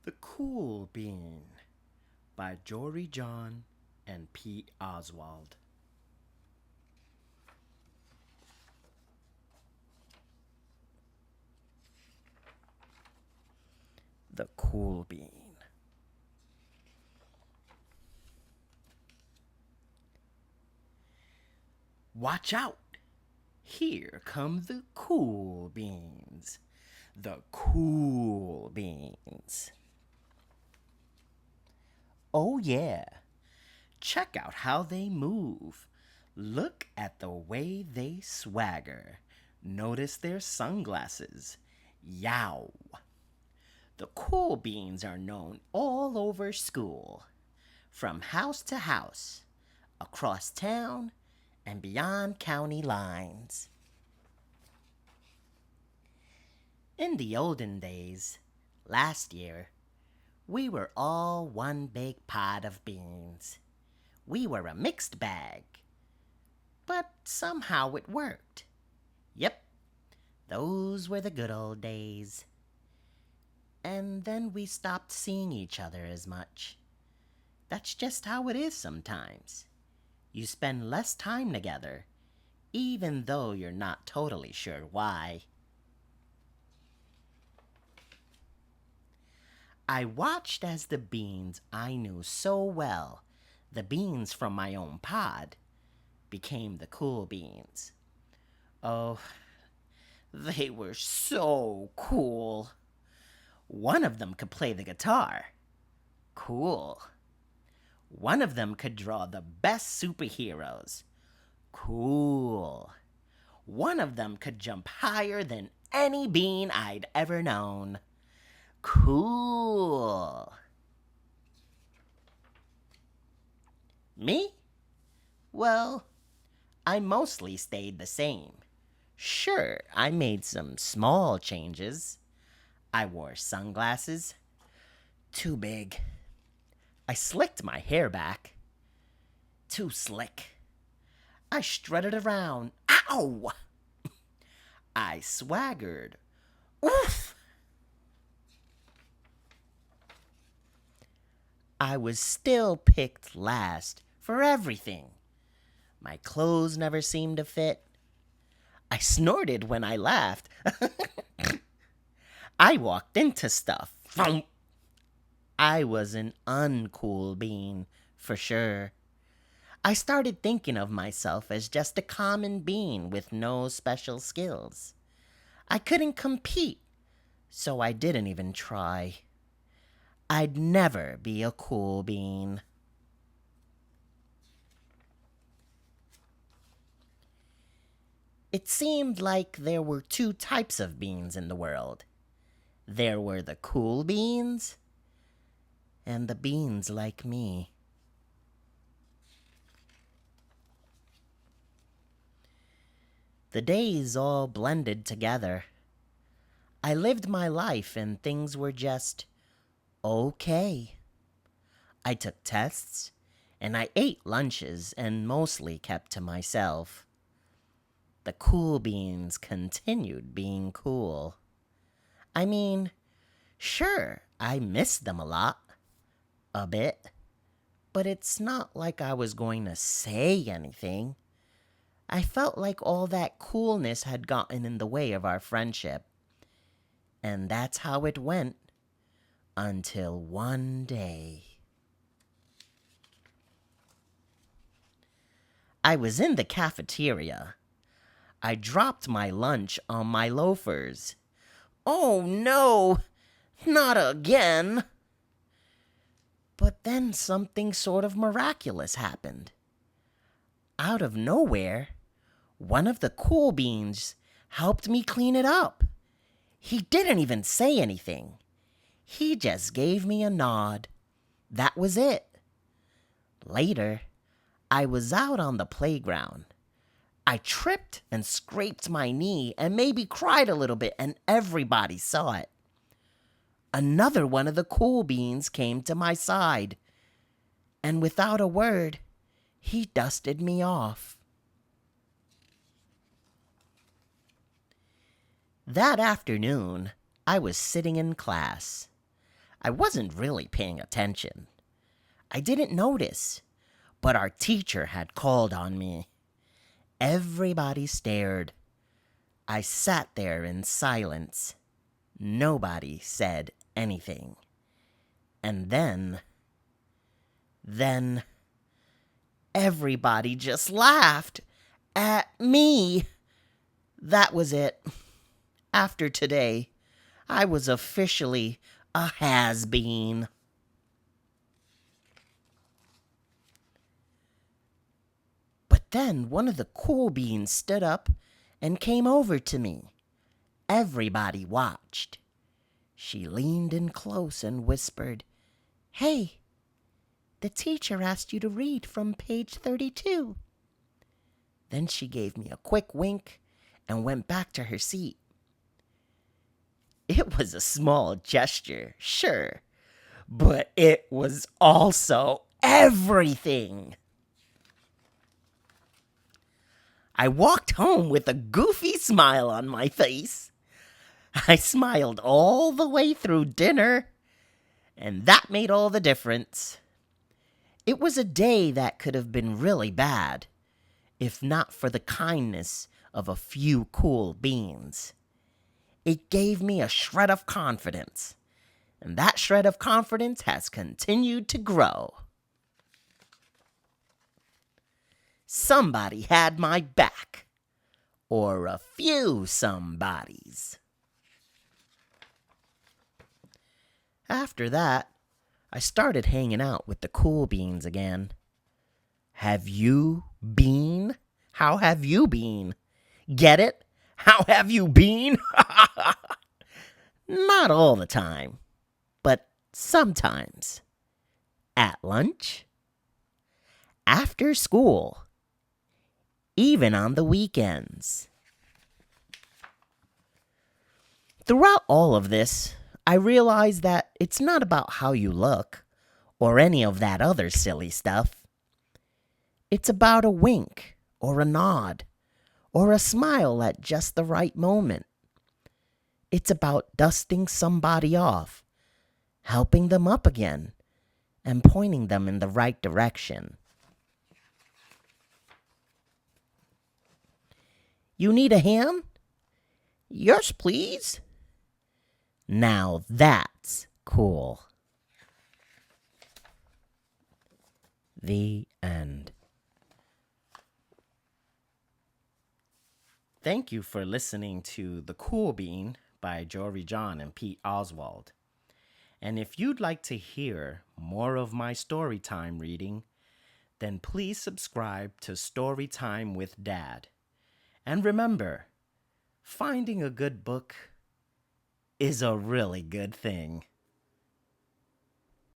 The Cool Bean by Jory John and Pete Oswald. The Cool Bean. Watch out! Here come the cool beans. The cool beans. Oh, yeah. Check out how they move. Look at the way they swagger. Notice their sunglasses. Yow. The cool beans are known all over school, from house to house, across town, and beyond county lines. In the olden days, last year, we were all one big pot of beans. We were a mixed bag, but somehow it worked. Yep, those were the good old days. And then we stopped seeing each other as much. That's just how it is sometimes. You spend less time together, even though you're not totally sure why. I watched as the beans I knew so well, the beans from my own pod, became the cool beans. Oh, they were so cool. One of them could play the guitar. Cool. One of them could draw the best superheroes. Cool. One of them could jump higher than any bean I'd ever known. Cool. Me? Well, I mostly stayed the same. Sure, I made some small changes. I wore sunglasses. Too big. I slicked my hair back. Too slick. I strutted around. Ow! I swaggered. Oof! I was still picked last for everything. My clothes never seemed to fit. I snorted when I laughed. I walked into stuff. I was an uncool bean, for sure. I started thinking of myself as just a common bean with no special skills. I couldn't compete, so I didn't even try. I'd never be a cool bean. It seemed like there were two types of beans in the world. There were the cool beans and the beans like me. The days all blended together. I lived my life and things were just okay. I took tests and I ate lunches and mostly kept to myself. The cool beans continued being cool. I mean, sure, I missed them a lot. A bit. But it's not like I was going to say anything. I felt like all that coolness had gotten in the way of our friendship. And that's how it went. Until one day. I was in the cafeteria. I dropped my lunch on my loafers. Oh no! Not again! But then something sort of miraculous happened. Out of nowhere, one of the cool beans helped me clean it up. He didn't even say anything. He just gave me a nod. That was it. Later, I was out on the playground. I tripped and scraped my knee and maybe cried a little bit, and everybody saw it. Another one of the cool beans came to my side, and without a word, he dusted me off. That afternoon, I was sitting in class. I wasn't really paying attention. I didn't notice, but our teacher had called on me. Everybody stared. I sat there in silence. Nobody said anything. And then, everybody just laughed at me. That was it. After today, I was officially a has-been. But then one of the cool beans stood up and came over to me. Everybody watched. She leaned in close and whispered, "Hey, the teacher asked you to read from page 32. Then she gave me a quick wink and went back to her seat. It was a small gesture, sure, but it was also everything. I walked home with a goofy smile on my face. I smiled all the way through dinner, and that made all the difference. It was a day that could have been really bad, if not for the kindness of a few cool beans. It gave me a shred of confidence, and that shred of confidence has continued to grow. Somebody had my back, or a few somebodies. After that, I started hanging out with the cool beans again. Have you been? How have you been? Get it? How have you been? Not all the time, but sometimes. At lunch, after school, even on the weekends. Throughout all of this, I realized that it's not about how you look or any of that other silly stuff. It's about a wink or a nod or a smile at just the right moment. It's about dusting somebody off, helping them up again, and pointing them in the right direction. You need a hand? Yes, please. Now that's cool. The end. Thank you for listening to The Cool Bean by Jory John and Pete Oswald. And if you'd like to hear more of my storytime reading, then please subscribe to Storytime with Dad. And remember, finding a good book is a really good thing.